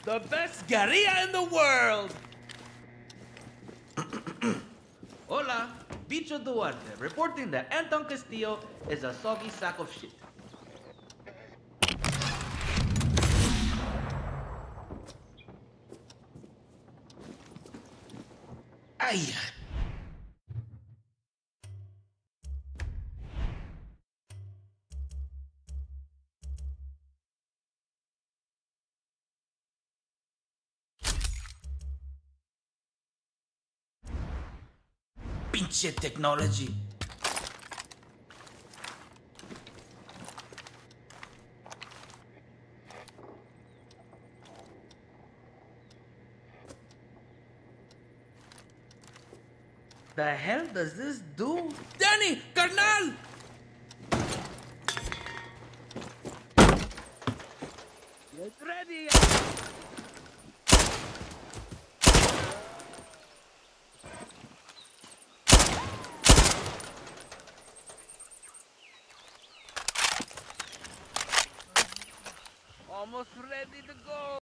The best guerrilla in the world! Hola, Bicho Duarte, reporting that Anton Castillo is a soggy sack of shit. Ay! Pinche technology. The hell does this do? Danny! Carnal! Get ready! Almost ready to go!